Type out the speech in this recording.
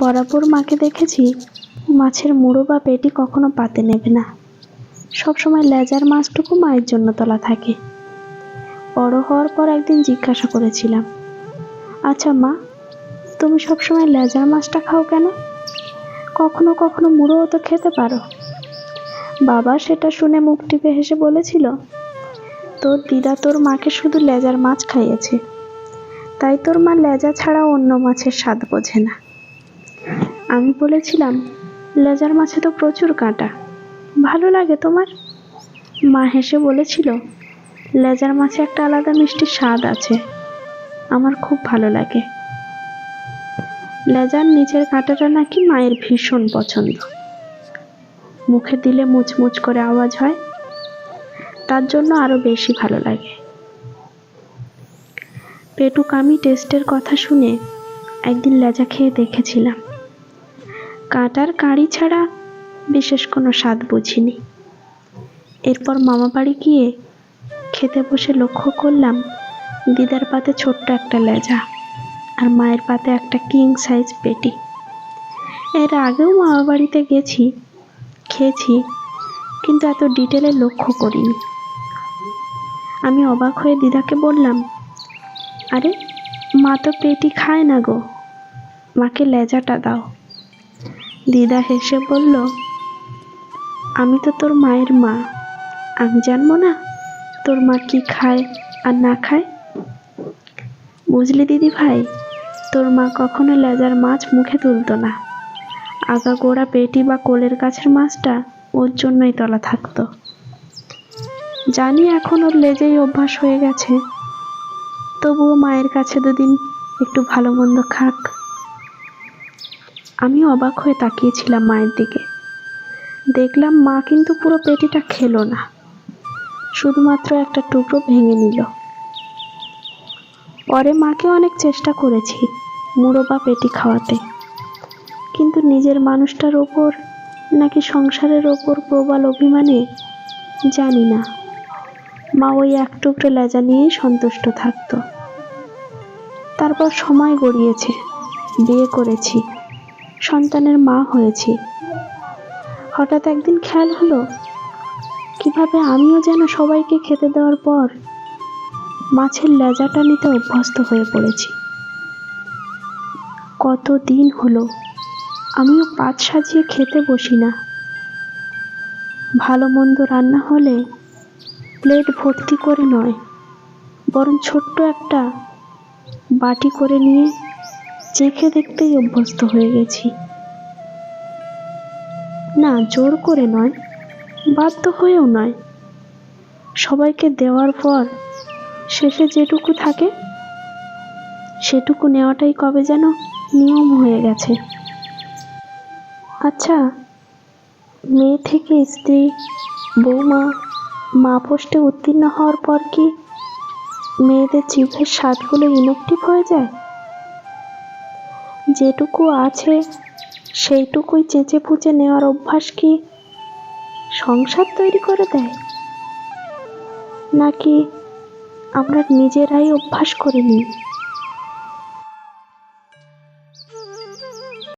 বরাবর মাকে দেখেছি মাছের মুড়ো বা পেটি কখনো পাতে নেবে না, সবসময় লেজার মাছটুকু মায়ের জন্য তোলা থাকে। বড় হওয়ার পর একদিন জিজ্ঞাসা করেছিলাম, আচ্ছা মা, তুমি সবসময় লেজার মাছটা খাও কেন? কখনো কখনো মুড়োও তো খেতে পারো। বাবা সেটা শুনে মুখ টিপে হেসে বলেছিল, তোর দিদা তোর মাকে শুধু লেজার মাছ খাইয়েছে, তাই তোর মা লেজা ছাড়া অন্য মাছের স্বাদ বোঝে না। আমি বলেছিলাম, লেজার মাছে তো প্রচুর কাঁটা, ভালো লাগে তোমার? মা হেসে বলেছিল, লেজার মাছে একটা আলাদা মিষ্টি স্বাদ আছে, আমার খুব ভালো লাগে। লেজার নিচের কাঁটাটা নাকি মায়ের ভীষণ পছন্দ, মুখে দিলে মুচমুচ করে আওয়াজ হয়, তার জন্য আরো বেশি ভালো লাগে। পেটুকামি টেস্টের কথা শুনে একদিন লেজা খেয়ে দেখেছিলাম, কাঁটার কাঁড়ি ছাড়া বিশেষ কোনো স্বাদ বুঝিনি। এরপর মামা বাড়ি গিয়ে খেতে বসে লক্ষ্য করলাম দিদার পাতে ছোট্ট একটা লেজা আর মায়ের পাতে একটা কিং সাইজ পেটি। এর আগেও মামা বাড়িতে গেছি, খেয়েছি, কিন্তু এত ডিটেলে লক্ষ্য করিনি। আমি অবাক হয়ে দিদাকে বললাম, আরে মা তো পেটি খায় না গো, মাকে লেজাটা দাও। দিদা হেসে বলল, আমি তো তোর মায়ের মা, আমি জানবো না তোর মা কি খায় আর না খায়? বুঝলি দিদি ভাই, তোর মা কখনো লেজার মাছ মুখে তুলতো না, আগাগোড়া পেটি বা কোলের কাছের মাছটা ওর জন্যই তোলা থাকতো। জানি এখন ওর লেজেই অভ্যাস হয়ে গেছে, তবুও মায়ের কাছে দুদিন একটু ভালো মন্দ খাক। আমি অবাক হয়ে তাকিয়েছিলাম মায়ের দিকে। দেখলাম মা কিন্তু পুরো পেটিটা খেলো না, শুধুমাত্র একটা টুকরো ভেঙে নিল। পরে মাকে অনেক চেষ্টা করেছি মুড়ো বা পেটি খাওয়াতে, কিন্তু নিজের মানুষটার ওপর নাকি সংসারের ওপর প্রবল অভিমানে জানি না, মা ওই এক টুকরো লেজা নিয়েই সন্তুষ্ট থাকতো। তারপর সময় গড়িয়েছে, বিয়ে করেছি, সন্তানের মা হয়েছি। হঠাৎ একদিন খেয়াল হলো কিভাবে আমিও যেন সবাইকে খেতে দেওয়ার পর মাছের লেজাটা নিতে অভ্যস্ত হয়ে পড়েছি। কতদিন হলো আমিও পাত সাজিয়ে খেতে বসি না। ভালো মন্দ রান্না হলে প্লেট ভর্তি করে নয়, বরং ছোট্ট একটা বাটি করে নিয়ে চেখে দেখতেই অভ্যস্ত হয়ে গেছি। না জোর করে নয়, বাধ্য হয়েও নয়, সবাইকে দেওয়ার পর শেষে যেটুকু থাকে সেটুকু নেওয়াটাই কবে যেন নিয়ম হয়ে গেছে। আচ্ছা, মেয়ে থেকে স্ত্রী, বৌমা, মা পোস্টে উত্তীর্ণ হওয়ার পর কি মেয়েদের জিভের স্বাদগুলো ইনঅ্যাক্টিভ হয়ে যায়? যেটুকু আছে সেইটুকুই চেঁচে পুচে নেওয়ার অভ্যাস কি সংসার তৈরি করে দেয়, নাকি আমরা নিজেরাই অভ্যাস করে নিই?